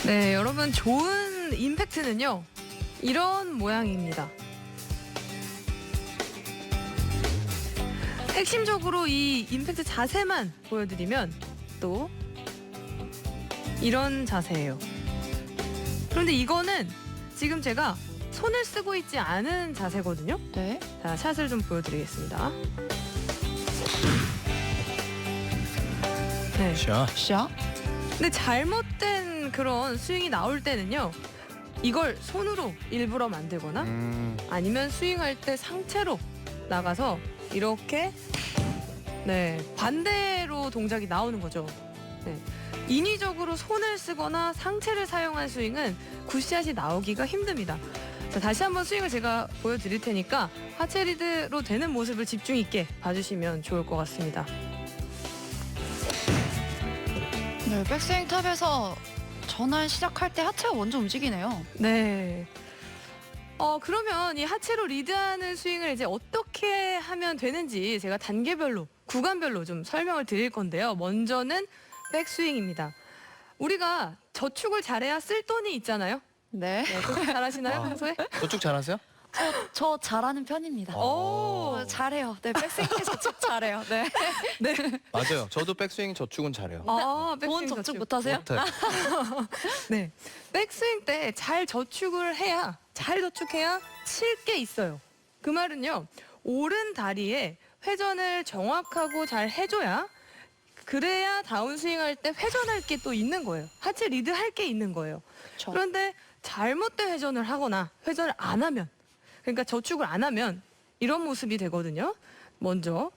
네, 여러분 좋은 임팩트는요. 이런 모양입니다. 핵심적으로 이 임팩트 자세만 보여드리면 또 이런 자세예요. 그런데 이거는 지금 제가 손을 쓰고 있지 않은 자세거든요. 네. 자, 샷을 좀 보여드리겠습니다. 네. 샷. 샷. 근데 잘못된 그런 스윙이 나올 때는요. 이걸 손으로 일부러 만들거나 아니면 스윙할 때 상체로 나가서 이렇게 반대로 동작이 나오는 거죠. 네. 인위적으로 손을 쓰거나 상체를 사용한 스윙은 굿샷이 나오기가 힘듭니다. 자, 다시 한번 스윙을 제가 보여드릴 테니까 하체 리드로 되는 모습을 집중 있게 봐주시면 좋을 것 같습니다. 네, 백스윙 탑에서 전환 시작할 때 하체가 먼저 움직이네요. 네. 그러면 이 하체로 리드하는 스윙을 이제 어떻게 하면 되는지 제가 단계별로, 구간별로 좀 설명을 드릴 건데요. 먼저는 백스윙입니다. 우리가 저축을 잘해야 쓸 돈이 있잖아요. 네. 네, 저축 잘하시나요, 아. 평소에? 저축 잘하세요? 저 잘하는 편입니다. 오. 잘해요. 네, 백스윙 저축 잘해요. 네. 네. 맞아요. 저도 백스윙 저축은 잘해요. 아, 돈 백스윙 저축 못하세요? 못해요. 네. 백스윙 때 잘 저축을 해야, 잘 저축해야 칠 게 있어요. 그 말은요, 오른 다리에 회전을 정확하고 잘 해줘야, 그래야 다운스윙 할 때 회전할 게 또 있는 거예요. 하체 리드 할 게 있는 거예요. 그렇죠. 그런데 잘못된 회전을 하거나 회전을 안 하면, 그러니까 저축을 안 하면 이런 모습이 되거든요. 먼저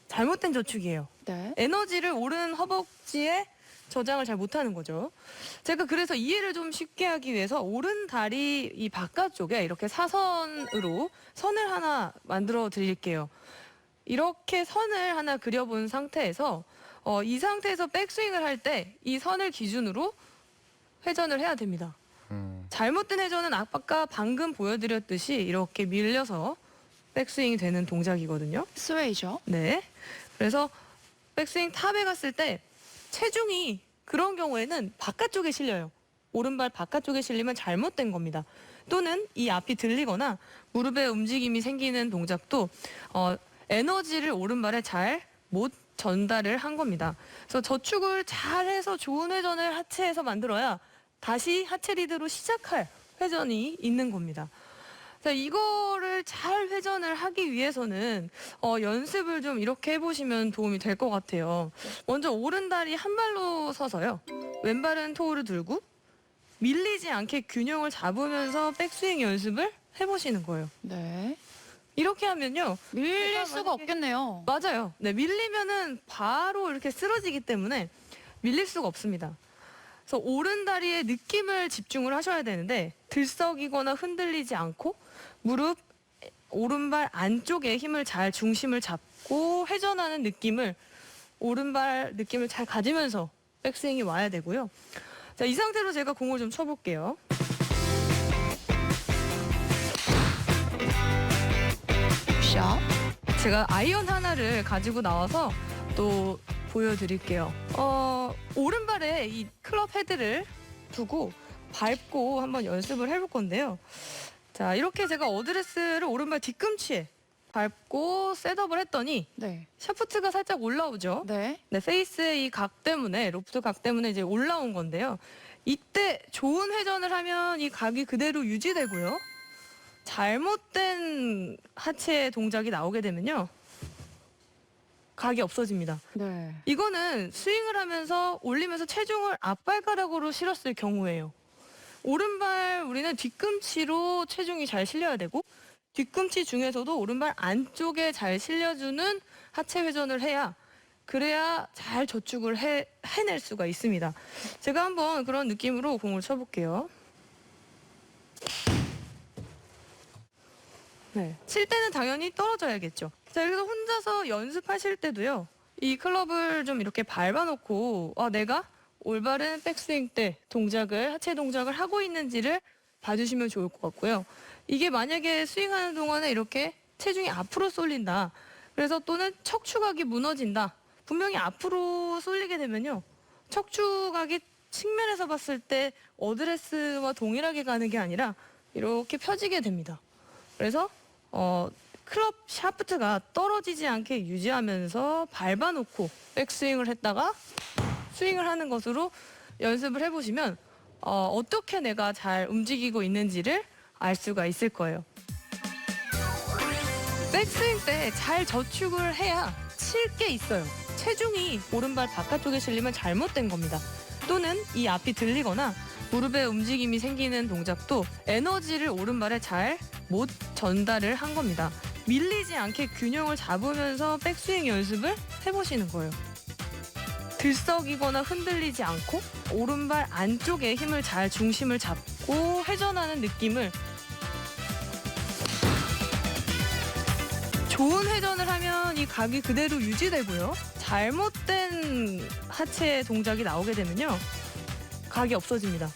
잘못된 저축이에요. 네. 에너지를 오른 허벅지에 저장을 잘 못하는 거죠. 제가 그래서 이해를 좀 쉽게 하기 위해서 오른 다리 이 바깥쪽에 이렇게 사선으로 선을 하나 만들어 드릴게요. 이렇게 선을 하나 그려본 상태에서 이 상태에서 백스윙을 할 때 이 선을 기준으로 회전을 해야 됩니다. 잘못된 회전은 아까 방금 보여드렸듯이 이렇게 밀려서 백스윙이 되는 동작이거든요. 스웨이죠. 네. 그래서 백스윙 탑에 갔을 때 체중이 그런 경우에는 바깥쪽에 실려요. 오른발 바깥쪽에 실리면 잘못된 겁니다. 또는 이 앞이 들리거나 무릎에 움직임이 생기는 동작도 에너지를 오른발에 잘 못 전달을 한 겁니다. 그래서 저축을 잘해서 좋은 회전을 하체에서 만들어야 다시 하체 리드로 시작할 회전이 있는 겁니다. 자, 이거를 잘 회전을 하기 위해서는 연습을 좀 이렇게 해보시면 도움이 될 것 같아요. 먼저 오른다리 한 발로 서서요. 왼발은 토우를 들고 밀리지 않게 균형을 잡으면서 백스윙 연습을 해보시는 거예요. 네. 이렇게 하면요. 밀릴 제가 수가 만약에- 없겠네요. 맞아요. 네, 밀리면은 바로 이렇게 쓰러지기 때문에 밀릴 수가 없습니다. 그래서 오른 다리에 느낌을 집중을 하셔야 되는데 들썩이거나 흔들리지 않고 무릎 오른발 안쪽에 힘을 잘 중심을 잡고 회전하는 느낌을 오른발 느낌을 잘 가지면서 백스윙이 와야 되고요. 자, 이 상태로 제가 공을 좀 쳐볼게요. 샷. 제가 아이언 하나를 가지고 나와서 또 보여드릴게요. 오른발에 이 클럽 헤드를 두고 밟고 한번 연습을 해볼 건데요. 자, 이렇게 제가 어드레스를 오른발 뒤꿈치에 밟고 셋업을 했더니 네. 샤프트가 살짝 올라오죠. 네. 네, 페이스의 이 각 때문에, 로프트 각 때문에 이제 올라온 건데요. 이때 좋은 회전을 하면 이 각이 그대로 유지되고요. 잘못된 하체 동작이 나오게 되면요. 각이 없어집니다. 네. 이거는 스윙을 하면서 올리면서 체중을 앞발가락으로 실었을 경우예요. 오른발 우리는 뒤꿈치로 체중이 잘 실려야 되고 뒤꿈치 중에서도 오른발 안쪽에 잘 실려주는 하체 회전을 해야 그래야 잘 저축을 해낼 수가 있습니다. 제가 한번 그런 느낌으로 공을 쳐볼게요. 네, 칠 때는 당연히 떨어져야겠죠. 자, 그래서 혼자서 연습하실 때도요. 이 클럽을 좀 이렇게 밟아놓고 내가 올바른 백스윙 때 동작을 하체 동작을 하고 있는지를 봐주시면 좋을 것 같고요. 이게 만약에 스윙하는 동안에 이렇게 체중이 앞으로 쏠린다. 그래서 또는 척추각이 무너진다. 분명히 앞으로 쏠리게 되면요. 척추각이 측면에서 봤을 때 어드레스와 동일하게 가는 게 아니라 이렇게 펴지게 됩니다. 그래서 클럽 샤프트가 떨어지지 않게 유지하면서 밟아놓고 백스윙을 했다가 스윙을 하는 것으로 연습을 해보시면 어떻게 내가 잘 움직이고 있는지를 알 수가 있을 거예요. 백스윙 때 잘 저축을 해야 칠 게 있어요. 체중이 오른발 바깥쪽에 실리면 잘못된 겁니다. 또는 이 앞이 들리거나 무릎에 움직임이 생기는 동작도 에너지를 오른발에 잘 못 전달을 한 겁니다. 밀리지 않게 균형을 잡으면서 백스윙 연습을 해보시는 거예요. 들썩이거나 흔들리지 않고 오른발 안쪽에 힘을 잘 중심을 잡고 회전하는 느낌을 좋은 회전을 하면 이 각이 그대로 유지되고요. 잘못된 하체 동작이 나오게 되면요. 각이 없어집니다.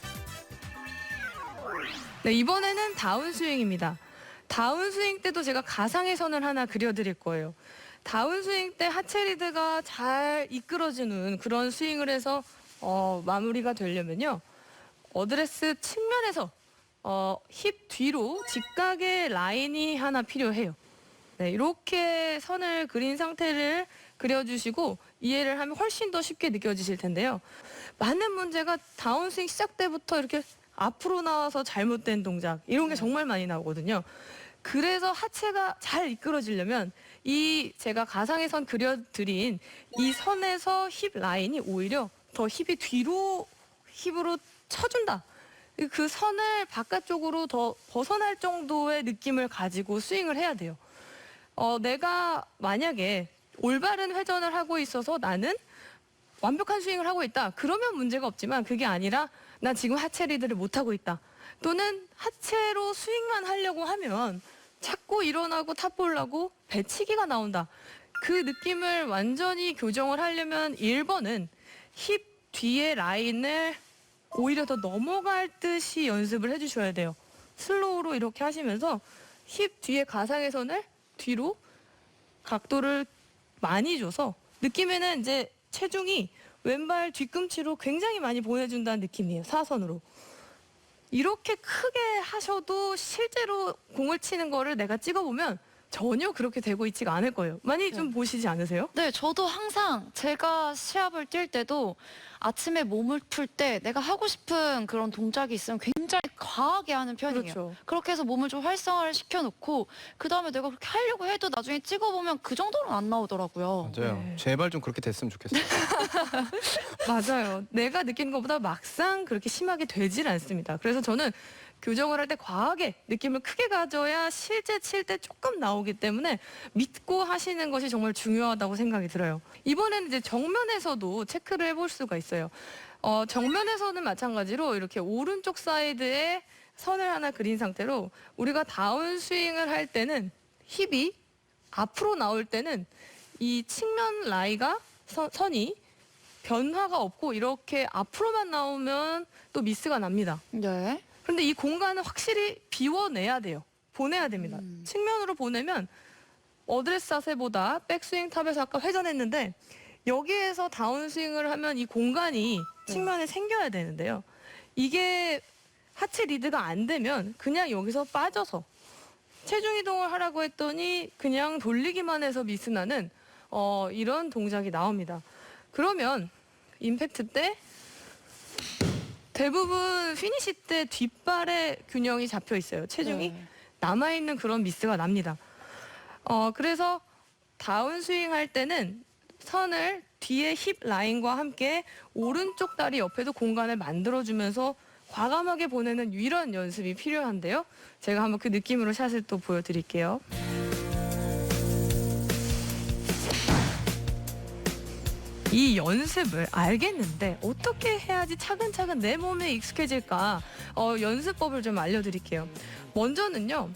네, 이번에는 다운스윙입니다. 다운스윙 때도 제가 가상의 선을 하나 그려드릴 거예요. 다운스윙 때 하체 리드가 잘 이끌어주는 그런 스윙을 해서 마무리가 되려면요. 어드레스 측면에서 힙 뒤로 직각의 라인이 하나 필요해요. 네, 이렇게 선을 그린 상태를 그려주시고 이해를 하면 훨씬 더 쉽게 느껴지실 텐데요. 많은 문제가 다운스윙 시작 때부터 이렇게 앞으로 나와서 잘못된 동작 이런 게 정말 많이 나오거든요. 그래서 하체가 잘 이끌어지려면 이 제가 가상의 선 그려드린 이 선에서 힙 라인이 오히려 더 힙이 뒤로 힙으로 쳐준다. 그 선을 바깥쪽으로 더 벗어날 정도의 느낌을 가지고 스윙을 해야 돼요. 내가 만약에 올바른 회전을 하고 있어서 나는 완벽한 스윙을 하고 있다. 그러면 문제가 없지만 그게 아니라 나 지금 하체 리드를 못하고 있다. 또는 하체로 스윙만 하려고 하면 자꾸 일어나고 탑볼 하고 배치기가 나온다. 그 느낌을 완전히 교정을 하려면 1번은 힙 뒤에 라인을 오히려 더 넘어갈 듯이 연습을 해주셔야 돼요. 슬로우로 이렇게 하시면서 힙 뒤에 가상의 선을 뒤로 각도를 많이 줘서 느낌에는 이제 체중이 왼발 뒤꿈치로 굉장히 많이 보내준다는 느낌이에요. 사선으로. 이렇게 크게 하셔도 실제로 공을 치는 거를 내가 찍어보면 전혀 그렇게 되고 있지가 않을 거예요. 많이 좀 보시지 않으세요? 네, 저도 항상 제가 시합을 뛸 때도 아침에 몸을 풀 때 내가 하고 싶은 그런 동작이 있으면 굉장히 과하게 하는 편이에요. 그렇죠. 그렇게 해서 몸을 좀 활성화를 시켜놓고 그 다음에 내가 그렇게 하려고 해도 나중에 찍어보면 그 정도는 안 나오더라고요. 맞아요. 네. 제발 좀 그렇게 됐으면 좋겠어요. 맞아요. 내가 느끼는 것보다 막상 그렇게 심하게 되질 않습니다. 그래서 저는 교정을 할 때 과하게 느낌을 크게 가져야 실제 칠 때 조금 나오기 때문에 믿고 하시는 것이 정말 중요하다고 생각이 들어요. 이번에는 이제 정면에서도 체크를 해볼 수가 있어요. 정면에서는 마찬가지로 이렇게 오른쪽 사이드에 선을 하나 그린 상태로 우리가 다운 스윙을 할 때는 힙이 앞으로 나올 때는 이 측면 라이가 선이 변화가 없고 이렇게 앞으로만 나오면 또 미스가 납니다. 네. 그런데 이 공간을 확실히 비워내야 돼요. 보내야 됩니다. 측면으로 보내면 어드레스 자세보다 백스윙 탑에서 아까 회전했는데 여기에서 다운스윙을 하면 이 공간이 측면에 생겨야 되는데요. 이게 하체 리드가 안 되면 그냥 여기서 빠져서 체중 이동을 하라고 했더니 그냥 돌리기만 해서 미스나는 이런 동작이 나옵니다. 그러면 임팩트 때 대부분 피니시 때 뒷발의 균형이 잡혀 있어요. 체중이 네. 남아있는 그런 미스가 납니다. 그래서 다운스윙 할 때는 선을 뒤에 힙 라인과 함께 오른쪽 다리 옆에도 공간을 만들어주면서 과감하게 보내는 이런 연습이 필요한데요. 제가 한번 그 느낌으로 샷을 또 보여드릴게요. 이 연습을 알겠는데 어떻게 해야지 차근차근 내 몸에 익숙해질까? 연습법을 좀 알려드릴게요. 먼저는요,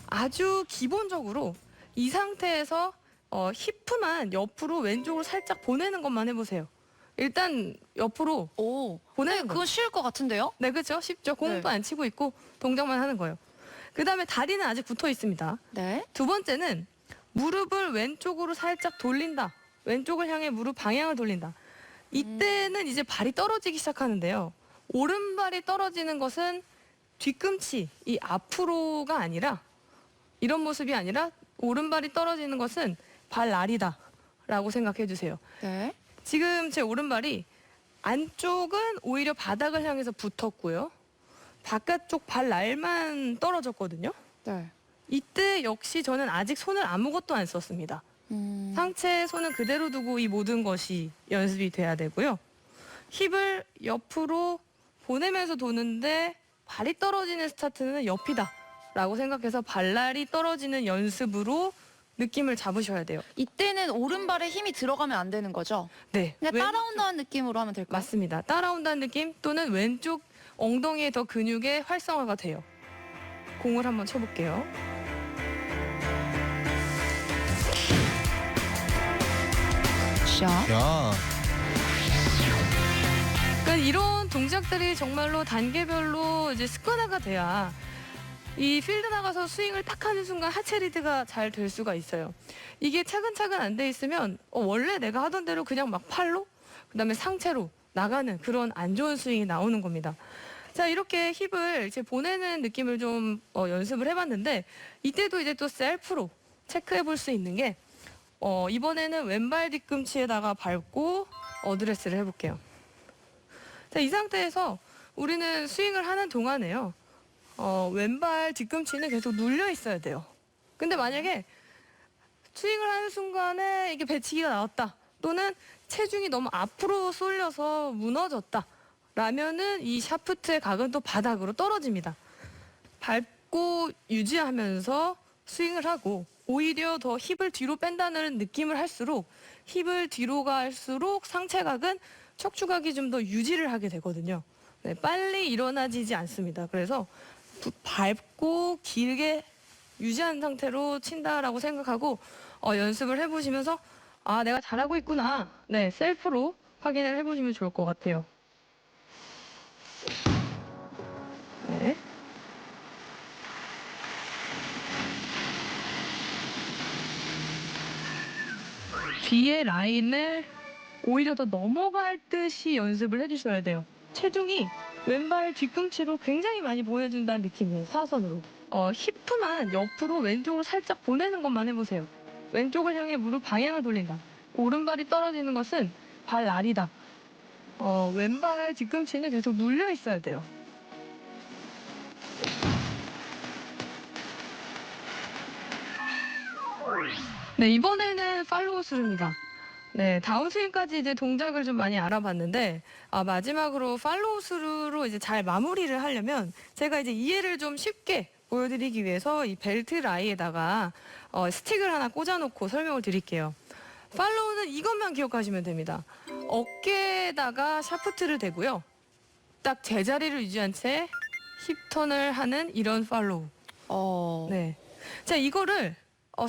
아주 기본적으로 이 상태에서 히프만 옆으로 왼쪽으로 살짝 보내는 것만 해보세요. 일단 옆으로 오, 보내는 네, 거. 그건 쉬울 것 같은데요? 네, 그렇죠. 쉽죠. 공도 네. 안 치고 있고 동작만 하는 거예요. 그 다음에 다리는 아직 붙어 있습니다. 네. 두 번째는 무릎을 왼쪽으로 살짝 돌린다. 왼쪽을 향해 무릎 방향을 돌린다. 이때는 이제 발이 떨어지기 시작하는데요. 오른발이 떨어지는 것은 뒤꿈치, 이 앞으로가 아니라 이런 모습이 아니라 오른발이 떨어지는 것은 발날이다라고 생각해 주세요. 네. 지금 제 오른발이 안쪽은 오히려 바닥을 향해서 붙었고요. 바깥쪽 발날만 떨어졌거든요. 네. 이때 역시 저는 아직 손을 아무것도 안 썼습니다. 상체에 손은 그대로 두고 이 모든 것이 연습이 돼야 되고요. 힙을 옆으로 보내면서 도는데 발이 떨어지는 스타트는 옆이다 라고 생각해서 발날이 떨어지는 연습으로 느낌을 잡으셔야 돼요. 이때는 오른발에 힘이 들어가면 안 되는 거죠? 네. 그냥 따라온다는 느낌으로 하면 될까요? 맞습니다. 따라온다는 느낌 또는 왼쪽 엉덩이에 더 근육의 활성화가 돼요. 공을 한번 쳐볼게요. 샤. 야, 그러니까 이런 동작들이 정말로 단계별로 이제 습관화가 돼야 이 필드 나가서 스윙을 딱 하는 순간 하체 리드가 잘 될 수가 있어요. 이게 차근차근 안 돼 있으면 원래 내가 하던 대로 그냥 막 팔로 그다음에 상체로 나가는 그런 안 좋은 스윙이 나오는 겁니다. 자, 이렇게 힙을 이제 보내는 느낌을 좀 연습을 해봤는데 이때도 이제 또 셀프로 체크해 볼 수 있는 게 이번에는 왼발 뒤꿈치에다가 밟고 어드레스를 해볼게요. 자, 이 상태에서 우리는 스윙을 하는 동안에요. 왼발 뒤꿈치는 계속 눌려 있어야 돼요. 근데 만약에 스윙을 하는 순간에 이게 배치기가 나왔다. 또는 체중이 너무 앞으로 쏠려서 무너졌다. 라면은 이 샤프트의 각은 또 바닥으로 떨어집니다. 밟고 유지하면서 스윙을 하고 오히려 더 힙을 뒤로 뺀다는 느낌을 할수록 힙을 뒤로 갈수록 상체각은 척추각이 좀 더 유지를 하게 되거든요. 네, 빨리 일어나지지 않습니다. 그래서 밟고 길게 유지한 상태로 친다라고 생각하고 연습을 해보시면서 아, 내가 잘하고 있구나. 네, 셀프로 확인을 해보시면 좋을 것 같아요. 네. 뒤에 라인을 오히려 더 넘어갈 듯이 연습을 해주셔야 돼요. 체중이 왼발 뒤꿈치로 굉장히 많이 보여준다는 느낌이에요. 사선으로. 히프만 옆으로 왼쪽으로 살짝 보내는 것만 해보세요. 왼쪽을 향해 무릎 방향을 돌린다. 오른발이 떨어지는 것은 발날이다. 왼발 뒤꿈치는 계속 눌려 있어야 돼요. 네, 이번에는 팔로우 스루입니다. 네, 다운스윙까지 이제 동작을 좀 많이 알아봤는데, 마지막으로 팔로우 스루로 이제 잘 마무리를 하려면 제가 이제 이해를 좀 쉽게 보여드리기 위해서 이 벨트 라이에다가 스틱을 하나 꽂아놓고 설명을 드릴게요. 팔로우는 이것만 기억하시면 됩니다. 어깨에다가 샤프트를 대고요. 딱 제자리를 유지한 채 힙턴을 하는 이런 팔로우. 네. 자, 이거를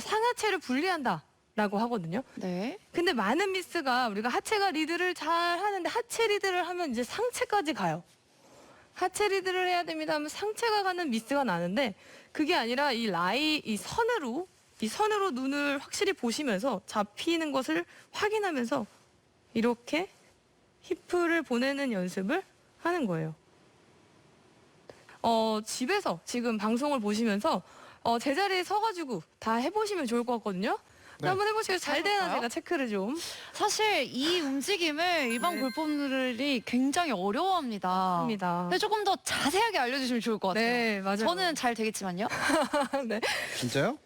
상하체를 분리한다라고 하거든요. 네. 근데 많은 미스가 우리가 하체가 리드를 잘 하는데 하체 리드를 하면 이제 상체까지 가요. 하체 리드를 해야 됩니다 하면 상체가 가는 미스가 나는데 그게 아니라 이 선으로 눈을 확실히 보시면서 잡히는 것을 확인하면서 이렇게 힙을 보내는 연습을 하는 거예요. 집에서 지금 방송을 보시면서 제자리에 서가지고 다 해보시면 좋을 것 같거든요. 네. 한번 해보시고 잘 되나 해볼까요? 제가 체크를 좀. 사실 이 움직임을 일반 네. 골퍼분들이 굉장히 어려워합니다. 합니다. 근데 조금 더 자세하게 알려주시면 좋을 것 같아요. 네, 맞아요. 저는 잘 되겠지만요. 네. 진짜요?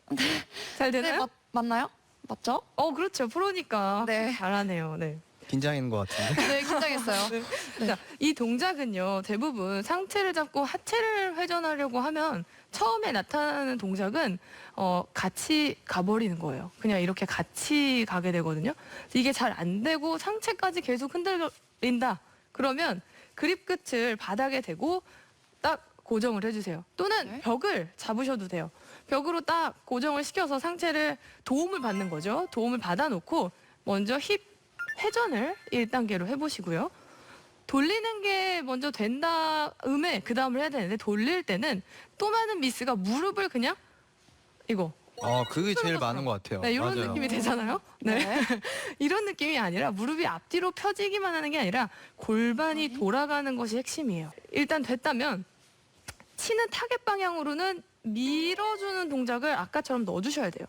잘 네, 되나요? 맞나요? 맞죠? 그렇죠. 프로니까 네. 잘하네요. 네. 긴장인 것 같은데. 네, 긴장했어요. 네. 자, 이 동작은요, 대부분 상체를 잡고 하체를 회전하려고 하면 처음에 나타나는 동작은 같이 가버리는 거예요. 그냥 이렇게 같이 가게 되거든요. 이게 잘 안 되고 상체까지 계속 흔들린다. 그러면 그립 끝을 바닥에 대고 딱 고정을 해주세요. 또는 네. 벽을 잡으셔도 돼요. 벽으로 딱 고정을 시켜서 상체를 도움을 받는 거죠. 도움을 받아놓고 먼저 힙 회전을 1단계로 해보시고요. 돌리는 게 먼저 된 다음에 그 다음을 해야 되는데 돌릴 때는 또 많은 미스가 무릎을 그냥 이거 그게 제일 많은 것 같아요. 네, 이런 맞아요. 느낌이 되잖아요. 네. 네. 이런 느낌이 아니라 무릎이 앞뒤로 펴지기만 하는 게 아니라 골반이 돌아가는 것이 핵심이에요. 일단 됐다면 치는 타겟 방향으로는 밀어주는 동작을 아까처럼 넣어주셔야 돼요.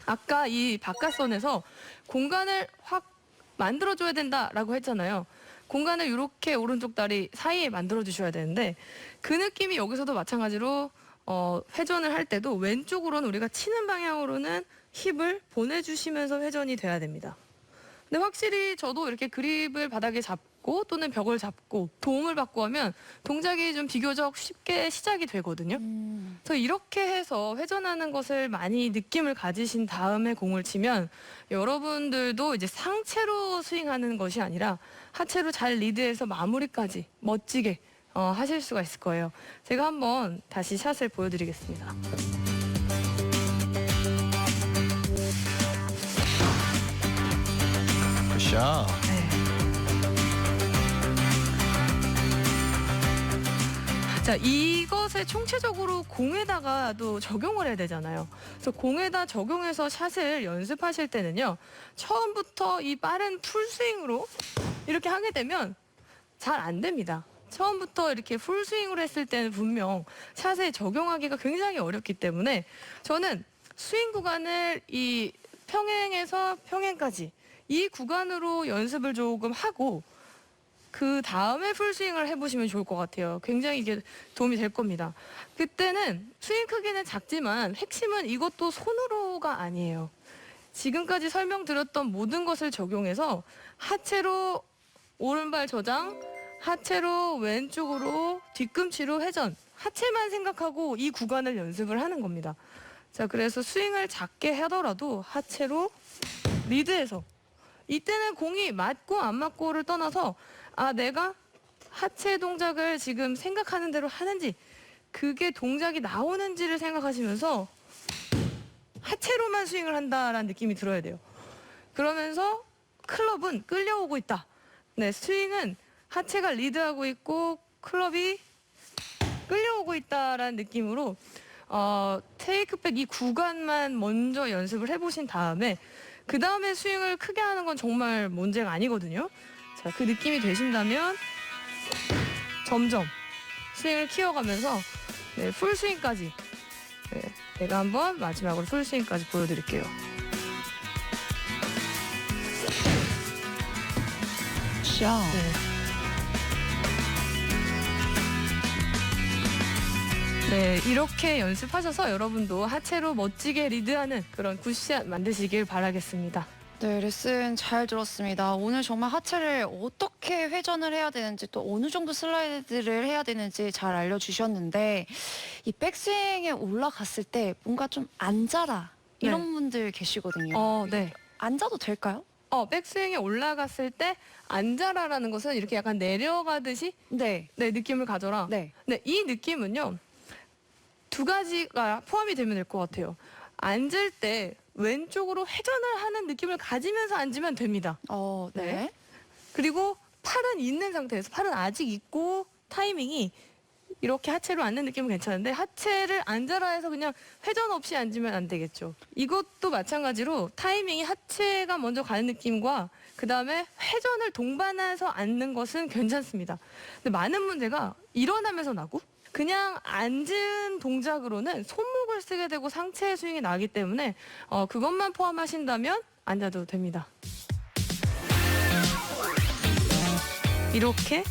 아까 이 바깥선에서 공간을 확 만들어줘야 된다라고 했잖아요. 공간을 이렇게 오른쪽 다리 사이에 만들어주셔야 되는데 그 느낌이 여기서도 마찬가지로 회전을 할 때도 왼쪽으로는 우리가 치는 방향으로는 힙을 보내주시면서 회전이 돼야 됩니다. 근데 확실히 저도 이렇게 그립을 바닥에 잡고 또는 벽을 잡고 도움을 받고 하면 동작이 좀 비교적 쉽게 시작이 되거든요. 그래서 이렇게 해서 회전하는 것을 많이 느낌을 가지신 다음에 공을 치면 여러분들도 이제 상체로 스윙하는 것이 아니라 하체로 잘 리드해서 마무리까지 멋지게 하실 수가 있을 거예요. 제가 한번 다시 샷을 보여드리겠습니다. 굿샷. 네. 자, 이것을 총체적으로 공에다가도 적용을 해야 되잖아요. 그래서 공에다 적용해서 샷을 연습하실 때는요. 처음부터 이 빠른 풀스윙으로 이렇게 하게 되면 잘 안 됩니다. 처음부터 이렇게 풀스윙으로 했을 때는 분명 샷에 적용하기가 굉장히 어렵기 때문에 저는 스윙 구간을 이 평행에서 평행까지 이 구간으로 연습을 조금 하고 그 다음에 풀스윙을 해보시면 좋을 것 같아요. 굉장히 이게 도움이 될 겁니다. 그때는 스윙 크기는 작지만 핵심은 이것도 손으로가 아니에요. 지금까지 설명드렸던 모든 것을 적용해서 하체로 오른발 저장, 하체로 왼쪽으로 뒤꿈치로 회전, 하체만 생각하고 이 구간을 연습을 하는 겁니다. 자, 그래서 스윙을 작게 하더라도 하체로 리드해서 이때는 공이 맞고 안 맞고를 떠나서 내가 하체 동작을 지금 생각하는 대로 하는지 그게 동작이 나오는지를 생각하시면서 하체로만 스윙을 한다라는 느낌이 들어야 돼요. 그러면서 클럽은 끌려오고 있다. 네, 스윙은 하체가 리드하고 있고 클럽이 끌려오고 있다라는 느낌으로 테이크백 이 구간만 먼저 연습을 해보신 다음에 그 다음에 스윙을 크게 하는 건 정말 문제가 아니거든요. 자, 그 느낌이 되신다면 점점 스윙을 키워가면서 풀스윙까지 제가 한번 마지막으로 풀스윙까지 보여드릴게요. 샷. 네, 이렇게 연습하셔서 여러분도 하체로 멋지게 리드하는 그런 굿샷 만드시길 바라겠습니다. 네, 레슨 잘 들었습니다. 오늘 정말 하체를 어떻게 회전을 해야 되는지 또 어느 정도 슬라이드를 해야 되는지 잘 알려주셨는데 이 백스윙에 올라갔을 때 뭔가 좀 앉아라 이런 분들 계시거든요. 네. 앉아도 될까요? 백스윙에 올라갔을 때 앉아라라는 것은 이렇게 약간 내려가듯이 네. 느낌을 가져라. 네. 네, 이 느낌은요. 두 가지가 포함이 되면 될 것 같아요. 앉을 때 왼쪽으로 회전을 하는 느낌을 가지면서 앉으면 됩니다. 네. 그리고 팔은 있는 상태에서 팔은 아직 있고 타이밍이 이렇게 하체로 앉는 느낌은 괜찮은데 하체를 앉아라 해서 그냥 회전 없이 앉으면 안 되겠죠. 이것도 마찬가지로 타이밍이 하체가 먼저 가는 느낌과 그 다음에 회전을 동반해서 앉는 것은 괜찮습니다. 근데 많은 문제가 일어나면서 나고 그냥 앉은 동작으로는 손목을 쓰게 되고 상체 스윙이 나기 때문에 그것만 포함하신다면 앉아도 됩니다. 이렇게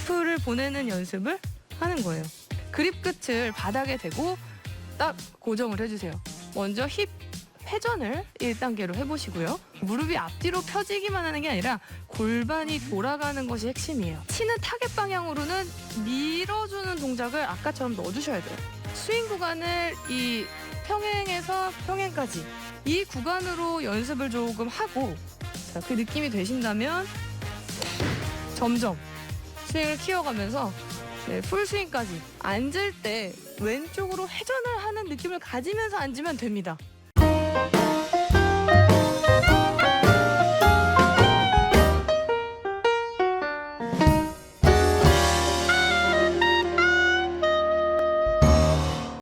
힙을 보내는 연습을 하는 거예요. 그립 끝을 바닥에 대고 딱 고정을 해주세요. 먼저 힙 회전을 1단계로 해보시고요. 무릎이 앞뒤로 펴지기만 하는 게 아니라 골반이 돌아가는 것이 핵심이에요. 치는 타겟 방향으로는 밀어주는 동작을 아까처럼 넣어주셔야 돼요. 스윙 구간을 이 평행에서 평행까지 이 구간으로 연습을 조금 하고 그 느낌이 되신다면 점점 스윙을 키워가면서 풀스윙까지 앉을 때 왼쪽으로 회전을 하는 느낌을 가지면서 앉으면 됩니다.